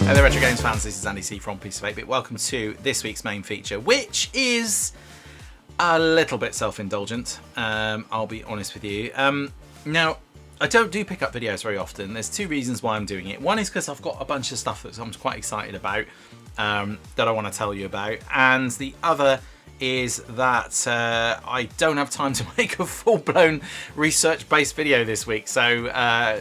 Hey there, Retro Games fans, this is Andy C from Piece of 8-Bit. Welcome to this week's main feature, which is a little bit self-indulgent, I'll be honest with you. Now, I don't do pick up videos very often. There's two reasons why I'm doing it. One is because I've got a bunch of stuff that I'm quite excited about, that I want to tell you about. And the other is that I don't have time to make a full-blown research-based video this week. So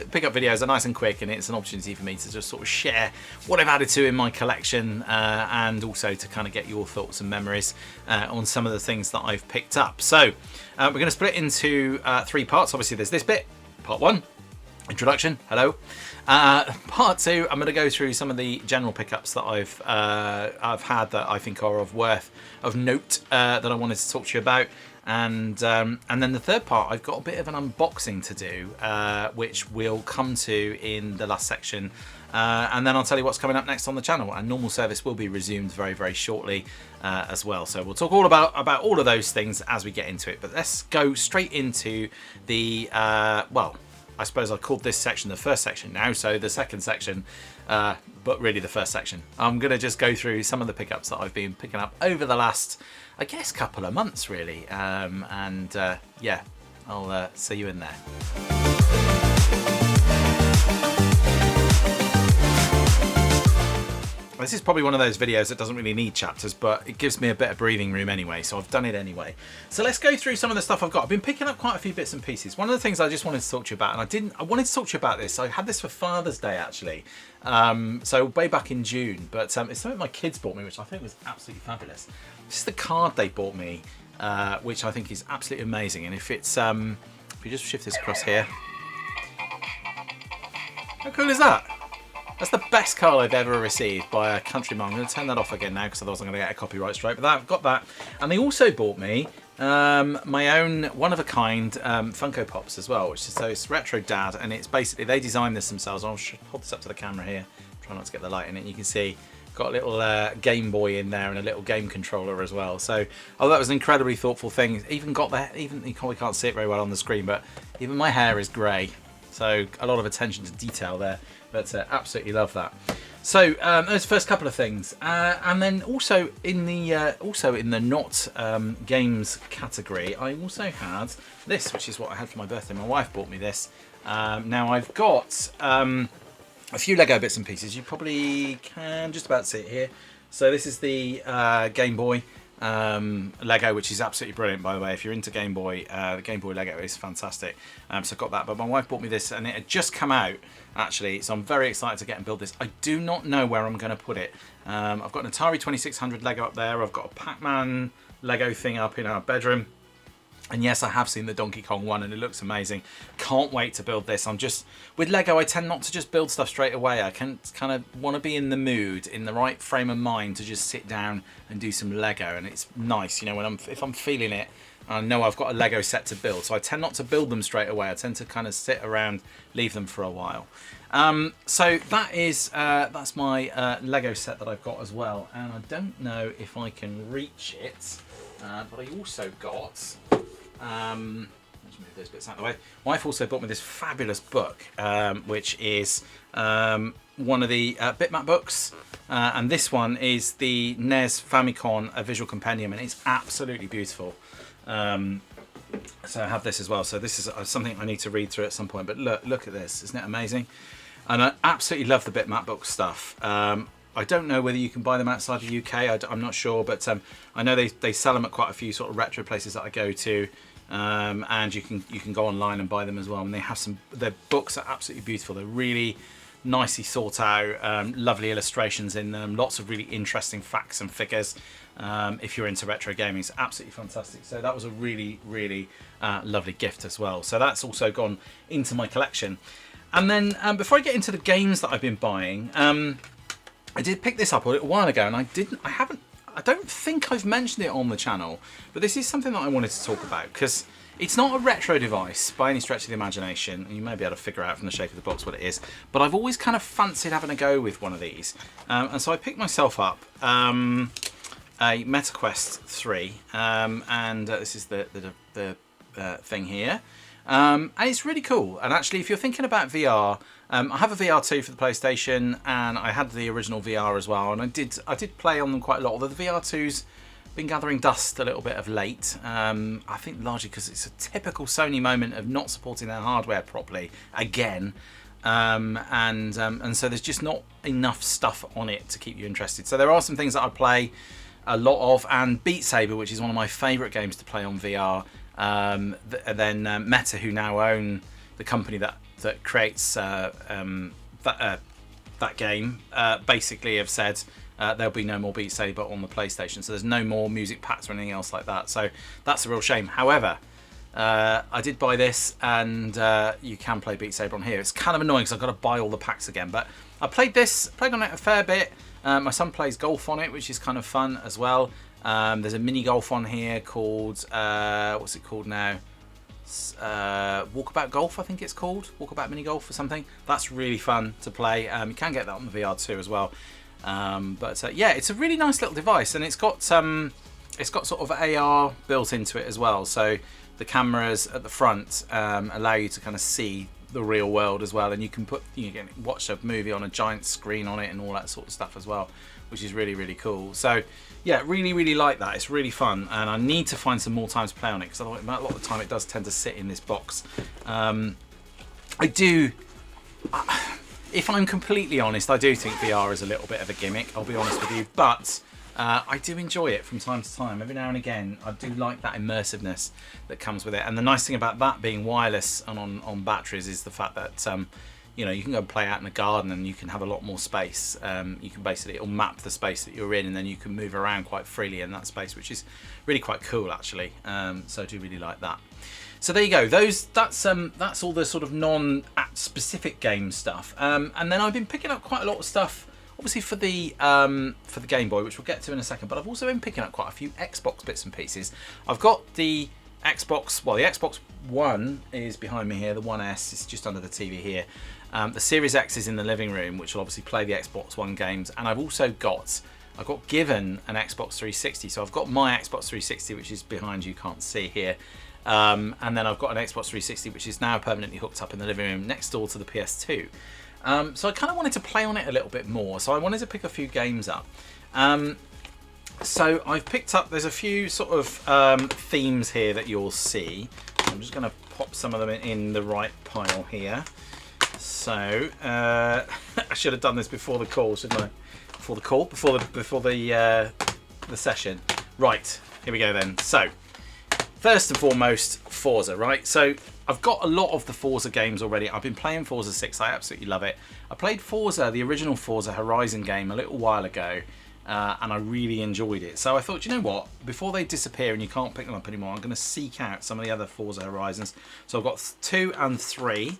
pick-up videos are nice and quick, and it's an opportunity for me to just sort of share what I've added to in my collection, and also to kind of get your thoughts and memories on some of the things that I've picked up. So we're going to split it into 3 parts. Obviously, there's this bit, part 1. Introduction, hello. Part 2, I'm going to go through some of the general pickups that I've had that I think are of note that I wanted to talk to you about, and then the third part, I've got a bit of an unboxing to do, which we'll come to in the last section, and then I'll tell you what's coming up next on the channel. And normal service will be resumed very, very shortly as well. So we'll talk all about all of those things as we get into it. But let's go straight into the well, I suppose I called this section the first section now, so the second section, but really the first section. I'm going to just go through some of the pickups that I've been picking up over the last, I guess, couple of months, really. Yeah, I'll see you in there. This is probably one of those videos that doesn't really need chapters, but it gives me a bit of breathing room anyway, so I've done it anyway. So let's go through some of the stuff I've got. I've been picking up quite a few bits and pieces. One of the things I just wanted to talk to you about, and I wanted to talk to you about this. I had this for Father's Day, actually, so way back in June, but it's something my kids bought me, which I think was absolutely fabulous. This is the card they bought me, which I think is absolutely amazing. And if it's, if you just shift this across here, how cool is that? That's the best card I've ever received by a countryman. I'm going to turn that off again now, because otherwise I'm going to get a copyright strike. But I've got that. And they also bought me my own one-of-a-kind Funko Pops as well, which is, so it's Retro Dad, and it's basically, they designed this themselves. I'll hold this up to the camera here. Try not to get the light in it. You can see got a little Game Boy in there and a little game controller as well. So that was an incredibly thoughtful thing. Even got the, even you probably can't see it very well on the screen, but even my hair is grey. So a lot of attention to detail there. But absolutely love that. So those first couple of things, and then also in the not games category, I also had this, which is what I had for my birthday. My wife bought me this. Now I've got a few Lego bits and pieces. You probably can just about see it here. So this is the Game Boy Lego, which is absolutely brilliant, by the way. If you're into Game Boy, the Game Boy Lego is fantastic. So I got that, but my wife bought me this, and it had just come out, actually, so I'm very excited to get and build this. I do not know where I'm going to put it. I've got an Atari 2600 Lego up there. I've got a Pac-Man Lego thing up in our bedroom. And yes, I have seen the Donkey Kong one, and it looks amazing. Can't wait to build this. I'm just, with Lego, I tend not to just build stuff straight away. I can kind of want to be in the mood, in the right frame of mind to just sit down and do some Lego. And it's nice, you know, if I'm feeling it, I know I've got a Lego set to build. So I tend not to build them straight away. I tend to kind of sit around, leave them for a while. So that is, that's my Lego set that I've got as well. And I don't know if I can reach it, but I also got... let's move those bits out of the way. Wife also bought me this fabulous book, which is one of the bitmap books, and this one is the NES Famicom A Visual Compendium, and it's absolutely beautiful. So I have this as well. So this is something I need to read through at some point. But look at this, isn't it amazing? And I absolutely love the bitmap book stuff. I don't know whether you can buy them outside the UK. I'm not sure, but I know they sell them at quite a few sort of retro places that I go to, and you can go online and buy them as well. And they have their books are absolutely beautiful. They're really nicely thought out, lovely illustrations in them, lots of really interesting facts and figures. If you're into retro gaming, it's absolutely fantastic. So that was a really, really lovely gift as well. So that's also gone into my collection. And then before I get into the games that I've been buying, I did pick this up a little while ago, and I don't think I've mentioned it on the channel, but this is something that I wanted to talk about, because it's not a retro device by any stretch of the imagination, and you may be able to figure out from the shape of the box what it is, but I've always kind of fancied having a go with one of these. And so I picked myself up a MetaQuest 3, and this is the thing here. And it's really cool. And actually, if you're thinking about VR, I have a VR2 for the PlayStation, and I had the original VR as well. And I did play on them quite a lot. Although the VR2's been gathering dust a little bit of late. I think largely because it's a typical Sony moment of not supporting their hardware properly again. And so there's just not enough stuff on it to keep you interested. So there are some things that I play a lot of, and Beat Saber, which is one of my favourite games to play on VR. And then Meta, who now own the company that creates that game, basically have said there'll be no more Beat Saber on the PlayStation. So there's no more music packs or anything else like that. So that's a real shame. However, I did buy this, and you can play Beat Saber on here. It's kind of annoying because I've got to buy all the packs again. But I played on it a fair bit. My son plays golf on it, which is kind of fun as well. There's a mini golf on here called, what's it called now? Walkabout Golf, I think it's called. Walkabout Mini Golf or something. That's really fun to play. You can get that on the VR2 as well. Yeah, it's a really nice little device, and it's got sort of AR built into it as well. So the cameras at the front allow you to kind of see the real world as well, and you can watch a movie on a giant screen on it and all that sort of stuff as well, which is really, really cool. So yeah, really, really like that. It's really fun, and I need to find some more time to play on it because a lot of the time it does tend to sit in this box. If I'm completely honest, I do think VR is a little bit of a gimmick, I'll be honest with you, but I do enjoy it from time to time. Every now and again, I do like that immersiveness that comes with it. And the nice thing about that being wireless and on batteries is the fact that you can go and play out in the garden and you can have a lot more space. You can basically, it'll map the space that you're in, and then you can move around quite freely in that space, which is really quite cool actually. So I do really like that. So there you go. That's all the sort of non-specific game stuff. And then I've been picking up quite a lot of stuff, obviously for the Game Boy, which we'll get to in a second. But I've also been picking up quite a few Xbox bits and pieces. I've got the Xbox. Well, the Xbox One is behind me here. The One S is just under the TV here. The Series X is in the living room, which will obviously play the Xbox One games. And I've also got given an Xbox 360. So I've got my Xbox 360, which is behind you, can't see here. And then I've got an Xbox 360, which is now permanently hooked up in the living room next door to the PS2. So I kind of wanted to play on it a little bit more. So I wanted to pick a few games up. So I've picked up, there's a few sort of themes here that you'll see. I'm just going to pop some of them in the right pile here. So I should have done this before the call, shouldn't I? Before the session. Right, here we go then. So first and foremost, Forza, right? So I've got a lot of the Forza games already. I've been playing Forza 6. I absolutely love it. I played Forza, the original Forza Horizon game, a little while ago, and I really enjoyed it. So I thought, you know what? Before they disappear and you can't pick them up anymore, I'm going to seek out some of the other Forza Horizons. So I've got 2 and 3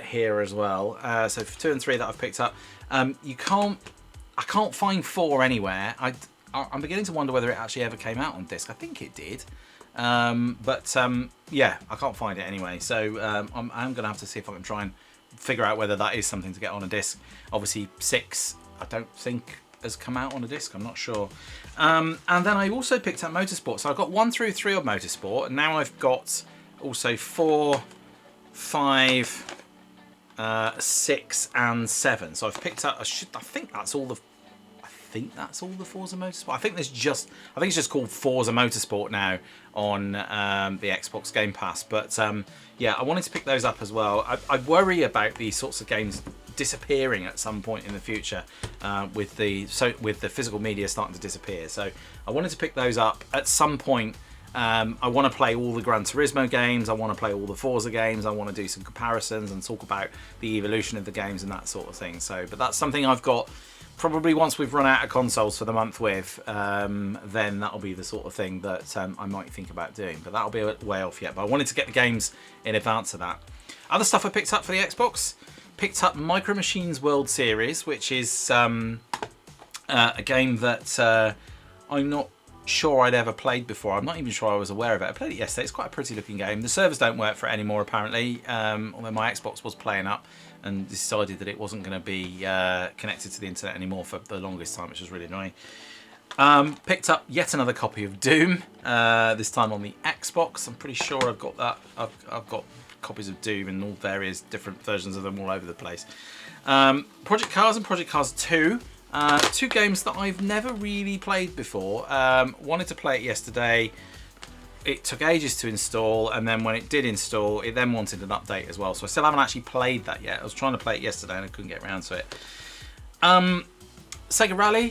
here as well. So for 2 and 3 that I've picked up, I can't find 4 anywhere. I'm beginning to wonder whether it actually ever came out on disc. I think it did. Yeah, I can't find it anyway, so I'm going to have to see if I can try and figure out whether that is something to get on a disc. Obviously 6 I don't think has come out on a disc, I'm not sure. And then I also picked up Motorsport, so I've got 1 through 3 of Motorsport, and now I've got also 4, 5, 6 and 7. So I've picked up, I think that's all the Forza Motorsport. I think it's just called Forza Motorsport now on the Xbox Game Pass. But yeah, I wanted to pick those up as well. I worry about these sorts of games disappearing at some point in the future with the physical media starting to disappear. So I wanted to pick those up at some point. I want to play all the Gran Turismo games. I want to play all the Forza games. I want to do some comparisons and talk about the evolution of the games and that sort of thing. So, but that's something I've got. Probably once we've run out of consoles for the month with, then that'll be the sort of thing that I might think about doing. But that'll be a way off yet. But I wanted to get the games in advance of that. Other stuff I picked up for the Xbox. Picked up Micro Machines World Series, which is a game that I'm not sure I'd ever played before. I'm not even sure I was aware of it. I played it yesterday. It's quite a pretty looking game. The servers don't work for it anymore apparently, although my Xbox was playing up and decided that it wasn't going to be connected to the internet anymore for the longest time, which was really annoying. Picked up yet another copy of Doom, this time on the Xbox. I'm pretty sure I've got that. I've got copies of Doom in all various different versions of them all over the place. Project Cars and Project Cars 2. Two games that I've never really played before. Wanted to play it yesterday. It took ages to install, and then when it did install, it then wanted an update as well. So I still haven't actually played that yet. I was trying to play it yesterday and I couldn't get around to it. Sega Rally,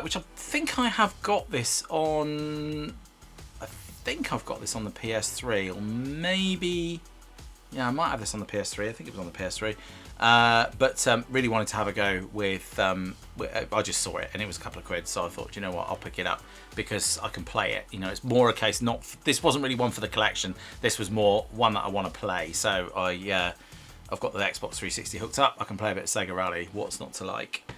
which I think I have got this on. I think I've got this on the PS3, or maybe, yeah, I might have this on the PS3. I think it was on the PS3. But really wanted to have a go with. I just saw it and it was a couple of quid, so I thought, you know what, I'll pick it up because I can play it. You know, it's more a case not. This wasn't really one for the collection. This was more one that I want to play. So I've got the Xbox 360 hooked up. I can play a bit of Sega Rally. What's not to like?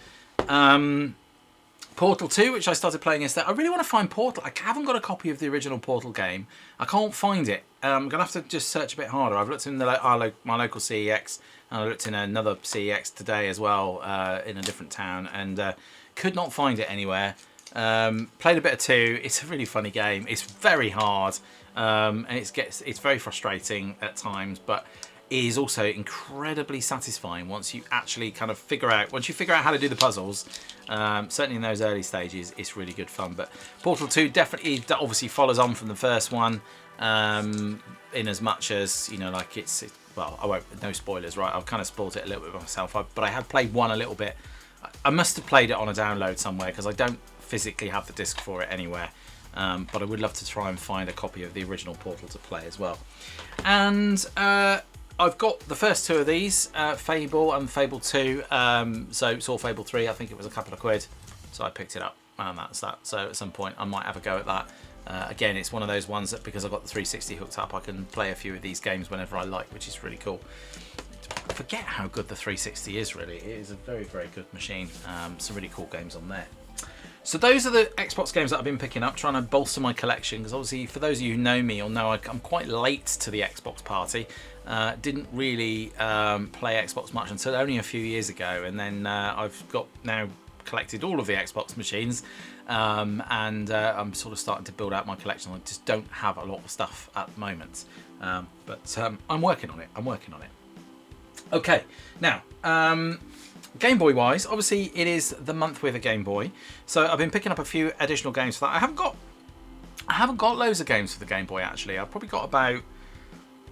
Portal 2, which I started playing yesterday. I really want to find Portal. I haven't got a copy of the original Portal game. I can't find it. I'm going to have to just search a bit harder. I've looked in my local CEX, and I looked in another CEX today as well, in a different town, and could not find it anywhere. Played a bit of 2. It's a really funny game. It's very hard, and it's very frustrating at times, but it is also incredibly satisfying once you actually kind of figure out how to do the puzzles. Certainly in those early stages, it's really good fun. But Portal 2 definitely obviously follows on from the first one, in as much as, you know, like well, I won't, no spoilers, right? I've kind of spoiled it a little bit myself, but I have played one a little bit. I must have played it on a download somewhere because I don't physically have the disc for it anywhere. But I would love to try and find a copy of the original Portal to play as well. And I've got the first 2 of these, Fable and Fable 2. So saw Fable 3, I think it was a couple of quid, so I picked it up, and that's that. So at some point I might have a go at that. Again, it's one of those ones that because I've got the 360 hooked up, I can play a few of these games whenever I like, which is really cool. I forget how good the 360 is, really. It is a very, very good machine. Some really cool games on there. So those are the Xbox games that I've been picking up, trying to bolster my collection, because obviously for those of you who know me or know I'm quite late to the Xbox party. Didn't really play Xbox much until only a few years ago, and then I've got now collected all of the Xbox machines, and I'm sort of starting to build out my collection. I just don't have a lot of stuff at the moment, but I'm working on it. Okay, now Game Boy wise, obviously it is the month with a Game Boy, so I've been picking up a few additional games for that. I haven't got loads of games for the Game Boy actually. I've probably got about,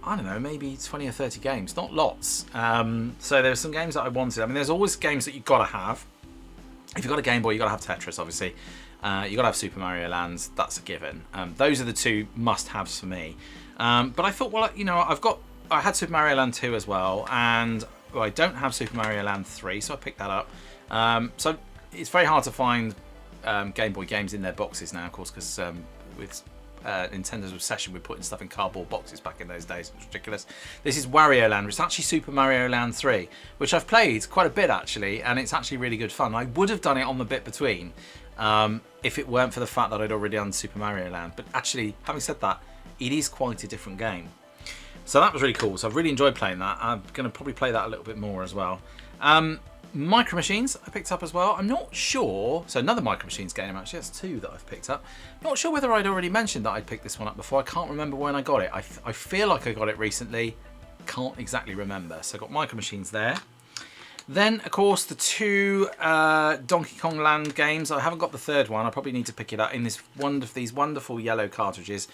I don't know, maybe 20 or 30 games, not lots. So there's some games that I wanted. I mean, there's always games that you've got to have. If you've got a Game Boy, you've got to have Tetris, obviously. You've got to have Super Mario Land, that's a given. Those are the 2 must-haves for me. But I thought, well, you know, I had Super Mario Land 2 as well, and I don't have Super Mario Land 3, so I picked that up. So it's very hard to find Game Boy games in their boxes now, of course, because with Nintendo's obsession with putting stuff in cardboard boxes back in those days, it was ridiculous. This is Wario Land, which is actually Super Mario Land 3, which I've played quite a bit actually, and it's actually really good fun. I would have done it on the bit between if it weren't for the fact that I'd already done Super Mario Land. But actually, having said that, it is quite a different game. So that was really cool. So I've really enjoyed playing that. I'm going to probably play that a little bit more as well. Micro Machines I picked up as well. I'm not sure. So another Micro Machines game actually. That's 2 that I've picked up. Not sure whether I'd already mentioned that I'd picked this one up before. I can't remember when I got it. I feel like I got it recently. Can't exactly remember. So I've got Micro Machines there. Then, of course, the 2 Donkey Kong Land games. I haven't got the 3rd one. I probably need to pick it up in these wonderful yellow cartridges.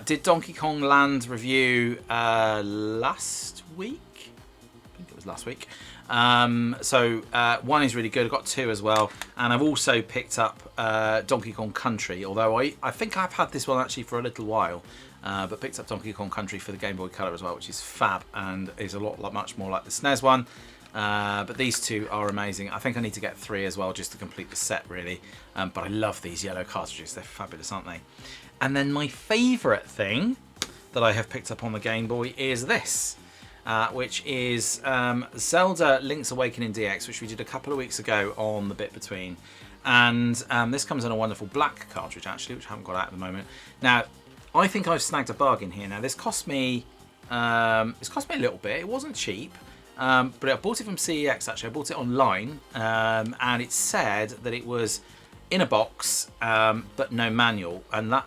Did Donkey Kong Land review last week? I think it was last week. So 1 is really good. I've got 2 as well. And I've also picked up Donkey Kong Country, although I think I've had this one actually for a little while. But picked up Donkey Kong Country for the Game Boy Color as well, which is fab and is a lot much more like the SNES one. But these 2 are amazing. I think I need to get 3 as well just to complete the set really. But I love these yellow cartridges. They're fabulous, aren't they? And then my favourite thing that I have picked up on the Game Boy is this. Which is Zelda Link's Awakening DX, which we did a couple of weeks ago on the bit between. And this comes in a wonderful black cartridge actually, which I haven't got out at the moment. Now, I think I've snagged a bargain here. Now, this cost me a little bit. It wasn't cheap. But I bought it from CEX actually. I bought it online, and it said that it was in a box, but no manual, and that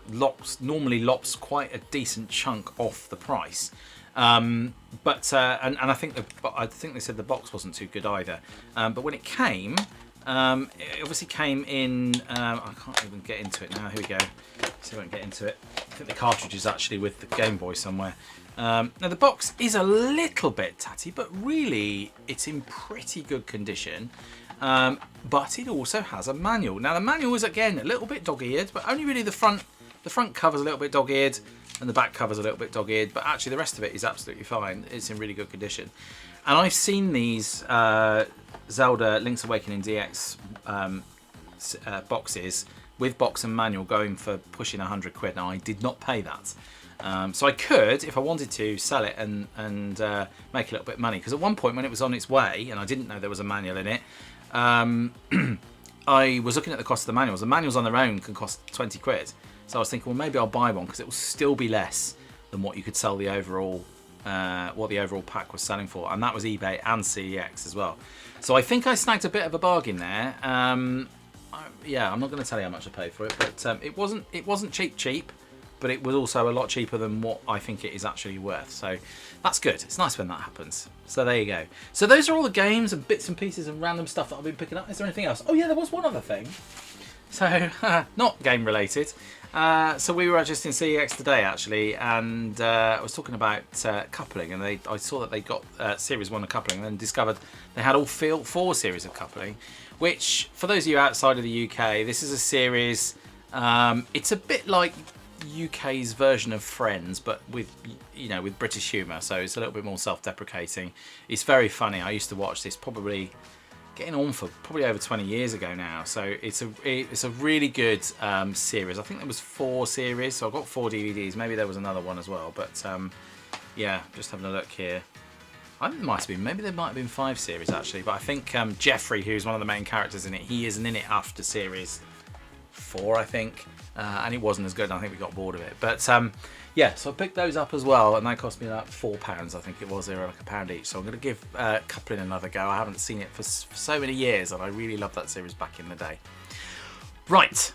normally lops quite a decent chunk off the price. And I think they said the box wasn't too good either. But when it came, it obviously came in. I can't even get into it now. Here we go. See if I can get into it. I think the cartridge is actually with the Game Boy somewhere. Now the box is a little bit tatty, but really it's in pretty good condition. But it also has a manual. Now the manual is again a little bit dog-eared, but only really the front cover's a little bit dog-eared and the back cover's a little bit dog-eared, but actually the rest of it is absolutely fine. It's in really good condition. And I've seen these Zelda Link's Awakening DX boxes with box and manual going for pushing 100 quid. Now I did not pay that. So I could, if I wanted to, sell it and make a little bit of money. Because at one point when it was on its way, and I didn't know there was a manual in it, I was looking at the cost of the manuals. The manuals on their own can cost 20 quid. So I was thinking, well, maybe I'll buy one because it will still be less than what you could sell the overall, what the overall pack was selling for. And that was eBay and CEX as well. So I think I snagged a bit of a bargain there. Yeah, I'm not going to tell you how much I paid for it, but it wasn't cheap. But it was also a lot cheaper than what I think it is actually worth. So that's good. It's nice when that happens. So there you go. So those are all the games and bits and pieces and random stuff that I've been picking up. Is there anything else? Oh yeah, there was one other thing. So, not game related. So we were just in CEX today actually, and I was talking about coupling, and I saw that they got Series 1 of coupling, and then discovered they had all 4 series of coupling, which for those of you outside of the UK, this is a series, it's a bit like UK's version of Friends, but with with British humour, so it's a little bit more self-deprecating. It's very funny. I used to watch this probably getting on for probably over 20 years ago now, so it's a really good series. I think there was 4 series, so I've got 4 DVDs. Maybe there was another one as well, but yeah, just having a look here. Maybe there might have been 5 series actually, but I think Jeffrey, who's one of the main characters in it, he isn't in it after series 4, I think. And it wasn't as good, and I think we got bored of it. But yeah, so I picked those up as well, and they cost me about £4, I think it was. They were like £1 each. So I'm going to give Coupling another go. I haven't seen it for so many years, and I really loved that series back in the day. Right,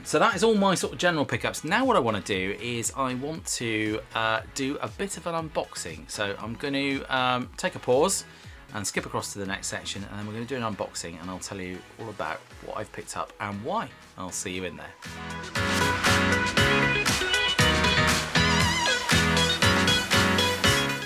so that is all my sort of general pickups. Now what I want to do is I want to do a bit of an unboxing. So I'm going to take a pause and skip across to the next section, and then we're going to do an unboxing, and I'll tell you all about what I've picked up and why. I'll see you in there.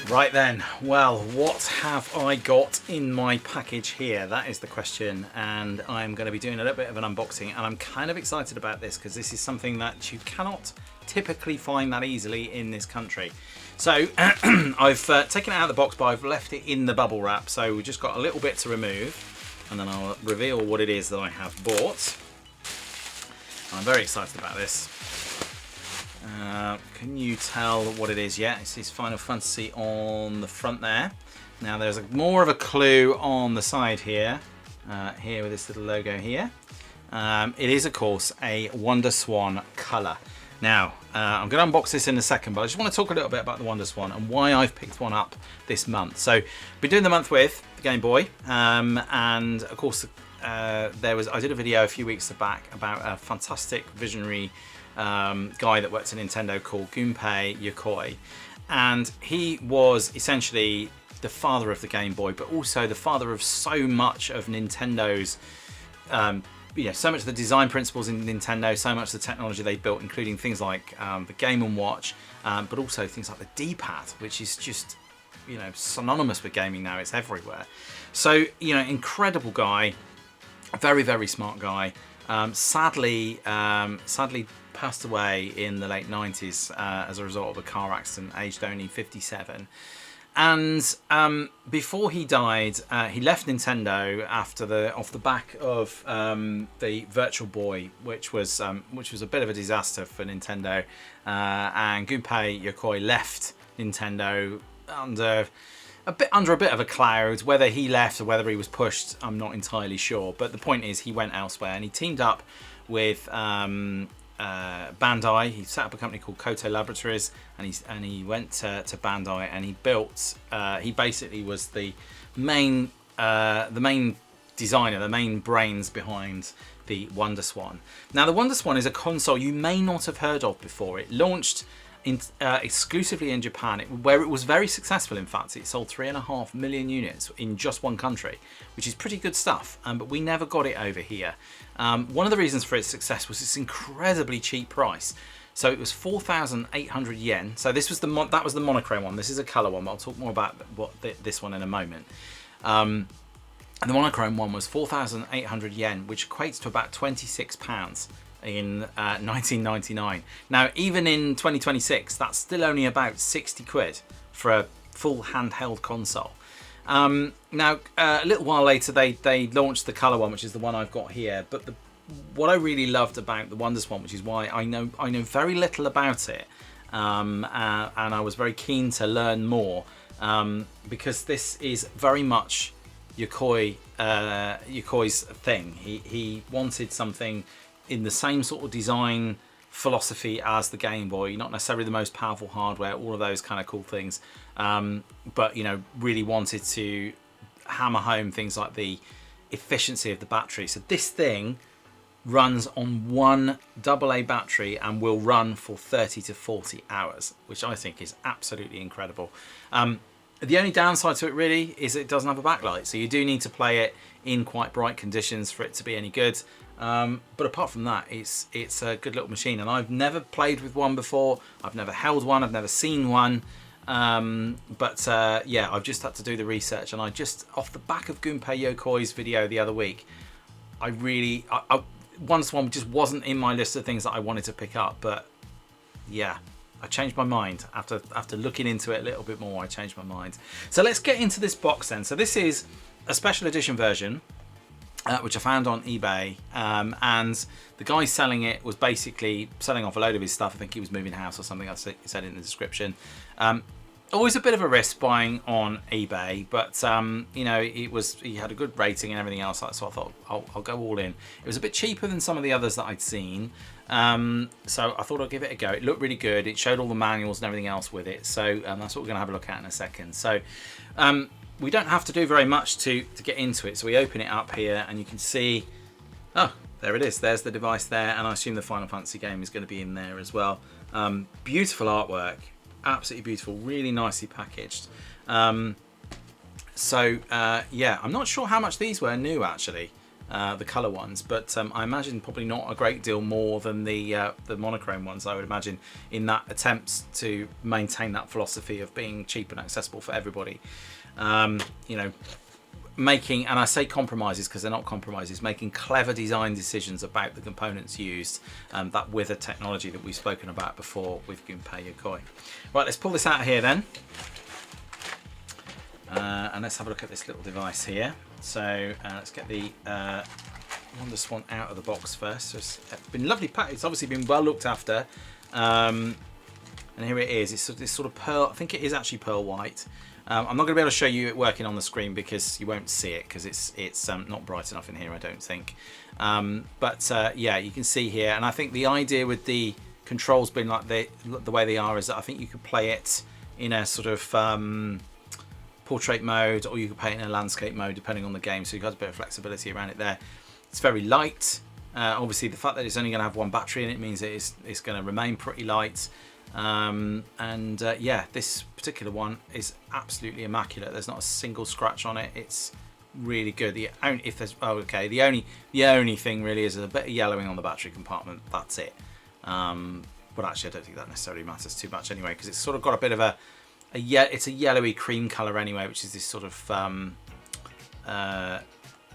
Right then, well, what have I got in my package here? That is the question, and I'm going to be doing a little bit of an unboxing, and I'm kind of excited about this because this is something that you cannot typically find that easily in this country. So I've taken it out of the box, but I've left it in the bubble wrap, so we've just got a little bit to remove, and then I'll reveal what it is that I have bought. I'm very excited about this. Can you tell what it is yet? It says Final Fantasy on the front there. Now there's more of a clue on the side here, here with this little logo here. It is of course a Wonder Swan colour. Now I'm going to unbox this in a second, but I just want to talk a little bit about the Wonder Swan and why I've picked one up this month. So I've been doing the month with the Game Boy, and of course I did a video a few weeks back about a fantastic visionary guy that worked at Nintendo called Gunpei Yokoi, and he was essentially the father of the Game Boy, but also the father of so much of Nintendo's so much of the design principles in Nintendo, so much of the technology they built, including things like the Game & Watch, but also things like the D-pad, which is just synonymous with gaming now. It's everywhere. So incredible guy, very, very smart guy. Sadly passed away in the late 90s as a result of a car accident, aged only 57. And before he died, he left Nintendo off the back of the Virtual Boy, which was a bit of a disaster for Nintendo. And Gunpei Yokoi left Nintendo under a bit of a cloud. Whether he left or whether he was pushed, I'm not entirely sure. But the point is, he went elsewhere, and he teamed up with Bandai. He set up a company called Koto Laboratories, and he went to Bandai, and he built. He basically was the main designer, the main brains behind the WonderSwan. Now the WonderSwan is a console you may not have heard of before. It launched exclusively in Japan, where it was very successful. In fact, it sold 3.5 million units in just one country, which is pretty good stuff, but we never got it over here. One of the reasons for its success was its incredibly cheap price. So it was 4,800 yen. So this was that was the monochrome one. This is a color one, but I'll talk more about this one in a moment. And the monochrome one was 4,800 yen, which equates to about £26 in 1999. Now, even in 2026, that's still only about 60 quid for a full handheld console. Now, a little while later, they launched the color one, which is the one I've got here. But what I really loved about the WonderSwan, which is why I know very little about it, and I was very keen to learn more, because this is very much Yokoi's thing. He wanted something in the same sort of design philosophy as the Game Boy, not necessarily the most powerful hardware, all of those kind of cool things, but really wanted to hammer home things like the efficiency of the battery. So this thing runs on one AA battery and will run for 30 to 40 hours, which I think is absolutely incredible. The only downside to it really is it doesn't have a backlight, so you do need to play it in quite bright conditions for it to be any good. But apart from that, it's a good little machine, and I've never played with one before. I've never held one. I've never seen one. Yeah, I've just had to do the research, and I just, off the back of Gunpei Yokoi's video the other week, WonderSwan just wasn't in my list of things that I wanted to pick up. But yeah, I changed my mind after looking into it a little bit more. I changed my mind. So let's get into this box then. So this is a special edition version, which I found on eBay, and the guy selling it was basically selling off a load of his stuff. I think he was moving house or something. I said it in the description. Always a bit of a risk buying on eBay, but he had a good rating and everything else, so I thought I'll go all in. It was a bit cheaper than some of the others that I'd seen, so I thought I'd give it a go. It looked really good. It showed all the manuals and everything else with it, so that's what we're going to have a look at in a second. So we don't have to do very much to get into it. So we open it up here, and you can see, oh, there it is. There's the device there, and I assume the Final Fantasy game is going to be in there as well. Beautiful artwork. Absolutely beautiful, really nicely packaged. Yeah, I'm not sure how much these were new actually, the colour ones, but I imagine probably not a great deal more than the monochrome ones, I would imagine, in that attempts to maintain that philosophy of being cheap and accessible for everybody. Making, and I say compromises because they're not compromises, making clever design decisions about the components used, that with a technology that we've spoken about before with Gunpei Yokoi. Right, let's pull this out here then, and let's have a look at this little device here. So let's get the WonderSwan out of the box first. So it's been lovely packed. It's obviously been well looked after, and here it is. It's this sort of pearl. I think it is actually pearl white. I'm not going to be able to show you it working on the screen because you won't see it, because it's not bright enough in here, I don't think. Yeah, you can see here, and I think the idea with the controls being like the way they are is that I think you could play it in a sort of portrait mode, or you could play it in a landscape mode depending on the game, so you've got a bit of flexibility around it there. It's very light. Obviously the fact that it's only going to have one battery in it means it's going to remain pretty light. Yeah, this particular one is absolutely immaculate. There's not a single scratch on it. It's really good. The only thing really is a bit of yellowing on the battery compartment. That's it. But actually I don't think that necessarily matters too much anyway, because it's sort of got a bit of it's a yellowy cream color anyway, which is this sort of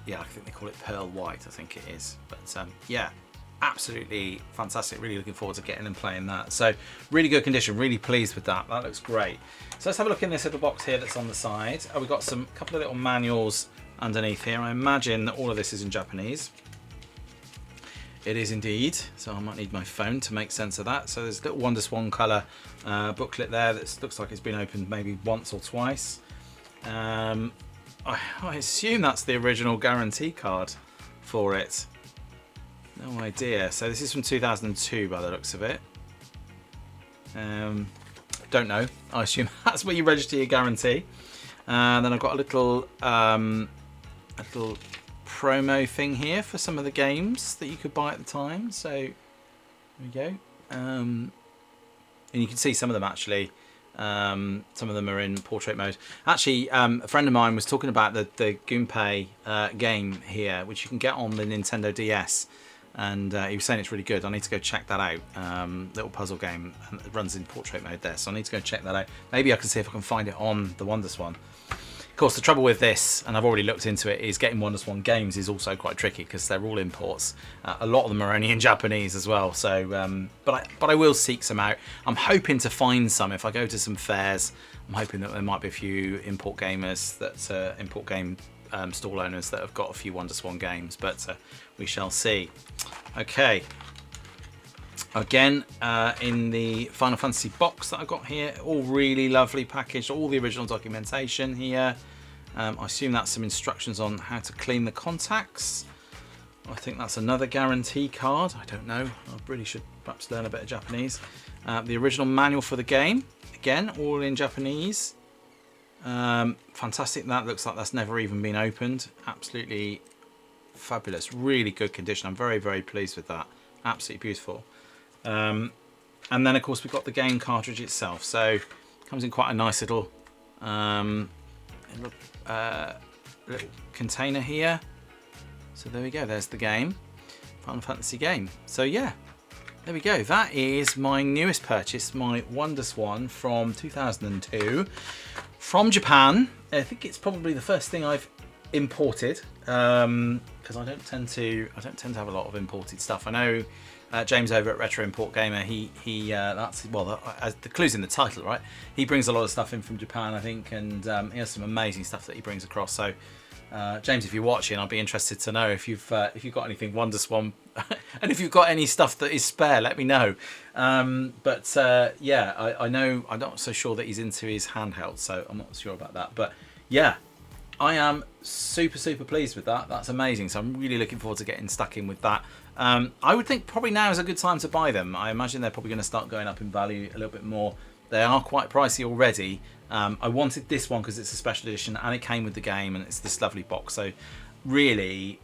yeah, I think they call it pearl white, I think it is. But yeah, absolutely fantastic. Really looking forward to getting and playing that. So really good condition, really pleased with that. That looks great. So let's have a look in this little box here that's on the side. We've got a couple of little manuals underneath here. I imagine that all of this is in Japanese. It is indeed, so I might need my phone to make sense of that. So there's a little WonderSwan colour booklet there that looks like it's been opened maybe once or twice. I assume that's the original guarantee card for it. No idea. So this is from 2002 by the looks of it. Don't know. I assume that's where you register your guarantee. And then I've got a little promo thing here for some of the games that you could buy at the time. So there we go. And you can see some of them actually. Some of them are in portrait mode. Actually, a friend of mine was talking about the Gunpei game here, which you can get on the Nintendo DS, and he was saying it's really good. I need to go check that out. Little puzzle game, and it runs in portrait mode there, so I need to go check that out. Maybe I can see if I can find it on the WonderSwan. Of course, the trouble with this, and I've already looked into it, is getting WonderSwan games is also quite tricky because they're all imports. A lot of them are only in Japanese as well. So, but I will seek some out. I'm hoping to find some if I go to some fairs. I'm hoping that there might be a few import gamers, import game stall owners that have got a few WonderSwan games. But we shall see. Okay. Again, in the Final Fantasy box that I've got here, all really lovely packaged, all the original documentation here. I assume that's some instructions on how to clean the contacts. I think that's another guarantee card. I don't know. I really should perhaps learn a bit of Japanese. The original manual for the game, again, all in Japanese. Fantastic. That looks like that's never even been opened. Absolutely fabulous. Really good condition. I'm very, very pleased with that. Absolutely beautiful. And then of course we've got the game cartridge itself, so it comes in quite a nice little container here. So there we go, there's the game, Final Fantasy game. So yeah, there we go, that is my newest purchase, my WonderSwan from 2002 from Japan. I think it's probably the first thing I've imported, because I don't tend to have a lot of imported stuff. I know James over at Retro Import Gamer, that's, well, the clue's in the title, right? He brings a lot of stuff in from Japan, I think, and he has some amazing stuff that he brings across. So James, if you're watching, I'd be interested to know if you've got anything WonderSwan, and if you've got any stuff that is spare, let me know. Yeah, I know I'm not so sure that he's into his handheld, so I'm not sure about that. But yeah, I am super pleased with that. That's amazing. So I'm really looking forward to getting stuck in with that. I would think probably now is a good time to buy them. I imagine they're probably going to start going up in value a little bit more. They are quite pricey already. I wanted this one because it's a special edition and it came with the game and it's this lovely box. So really,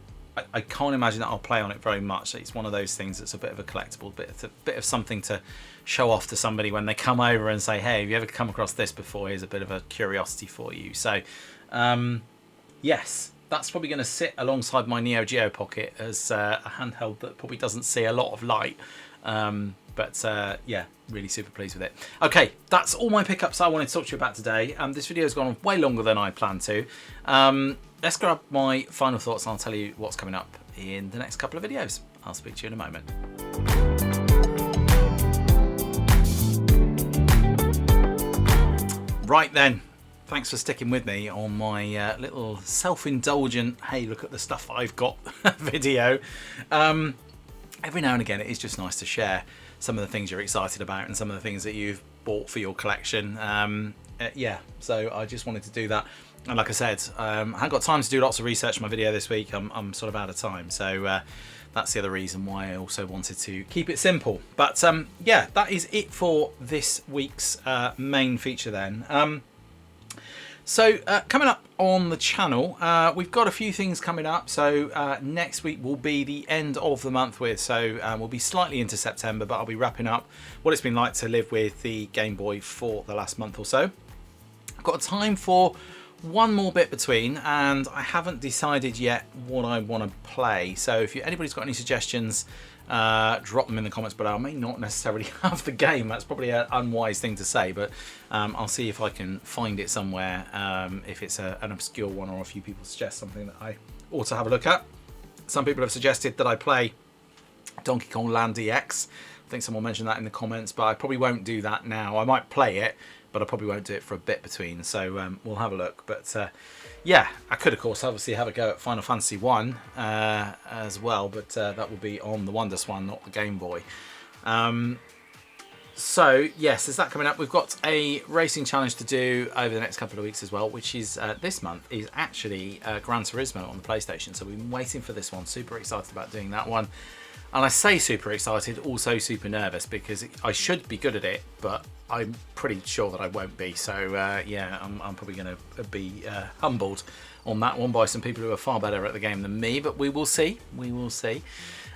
I can't imagine that I'll play on it very much. It's one of those things that's a bit of a collectible, bit of something to show off to somebody when they come over and say, hey, have you ever come across this before? Here's a bit of a curiosity for you. So yes, that's probably going to sit alongside my Neo Geo Pocket as a handheld that probably doesn't see a lot of light. Yeah, really super pleased with it. Okay, that's all my pickups I wanted to talk to you about today. This video has gone on way longer than I planned to. Let's grab my final thoughts and I'll tell you what's coming up in the next couple of videos. I'll speak to you in a moment. Right then. Thanks for sticking with me on my little self-indulgent, hey, look at the stuff I've got video. Every now and again, it is just nice to share some of the things you're excited about and some of the things that you've bought for your collection. Yeah, so I just wanted to do that. And like I said, I haven't got time to do lots of research on my video this week. I'm sort of out of time. So that's the other reason why I also wanted to keep it simple. But yeah, that is it for this week's main feature then. So coming up on the channel, we've got a few things coming up. So next week will be the end of the month with, so we'll be slightly into September, but I'll be wrapping up what it's been like to live with the Game Boy for the last month or so. I've got time for one more bit between, and I haven't decided yet what I want to play. So if anybody's got any suggestions, drop them in the comments below. I may not necessarily have the game, that's probably an unwise thing to say, but I'll see if I can find it somewhere, if it's an obscure one or a few people suggest something that I ought to have a look at. Some people have suggested that I play Donkey Kong Land DX. I think someone mentioned that in the comments, but I probably won't do that now. I might play it, but I probably won't do it for a bit between, so we'll have a look. But yeah, I could of course obviously have a go at Final Fantasy 1 as well, but that will be on the WonderSwan, not the Game Boy. So yes, there's that coming up. We've got a racing challenge to do over the next couple of weeks as well, which is this month is actually Gran Turismo on the PlayStation. So we've been waiting for this one, super excited about doing that one. And I say super excited, also super nervous, because I should be good at it, but I'm pretty sure that I won't be. So yeah, I'm probably going to be humbled on that one by some people who are far better at the game than me, but we will see. We will see.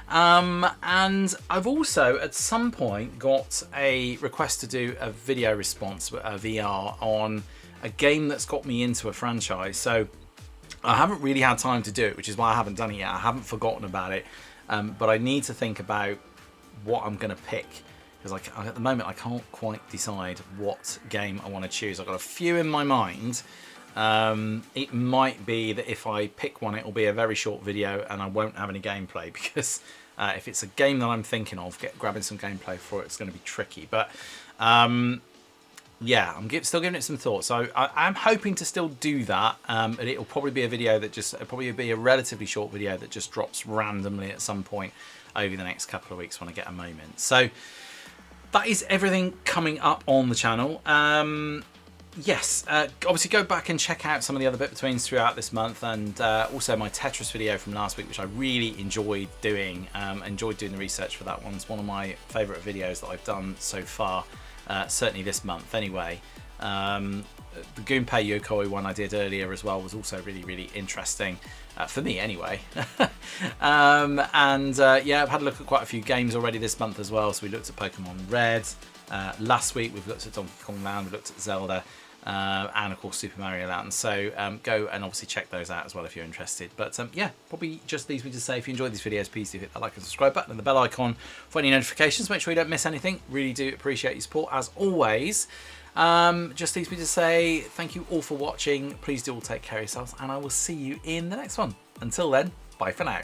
And I've also at some point got a request to do a video response, a VR, on a game that's got me into a franchise. So I haven't really had time to do it, which is why I haven't done it yet. I haven't forgotten about it, but I need to think about what I'm going to pick, because at the moment I can't quite decide what game I want to choose. I've got a few in my mind. It might be that if I pick one, it will be a very short video and I won't have any gameplay, because if it's a game that I'm thinking of, grabbing some gameplay for it's going to be tricky. But yeah, I'm still giving it some thought. So I'm hoping to still do that. And it'll probably be a video that it'll probably be a relatively short video that just drops randomly at some point over the next couple of weeks when I get a moment. So that is everything coming up on the channel. Yes, obviously go back and check out some of the other bit-betweens throughout this month, and also my Tetris video from last week, which I really enjoyed doing. Enjoyed doing the research for that one. It's one of my favourite videos that I've done so far, certainly this month anyway. The Gunpei Yokoi one I did earlier as well was also really, really interesting, for me anyway. Yeah, I've had a look at quite a few games already this month as well. So we looked at Pokemon Red. Last week we've looked at Donkey Kong Land, we looked at Zelda, and of course Super Mario Land. So go and obviously check those out as well if you're interested. But yeah, probably just leaves me to say, if you enjoyed these videos, please do hit that like and subscribe button and the bell icon for any notifications. Make sure you don't miss anything. Really do appreciate your support as always. Just leaves me to say thank you all for watching. Please do all take care of yourselves, and I will see you in the next one. Until then, bye for now.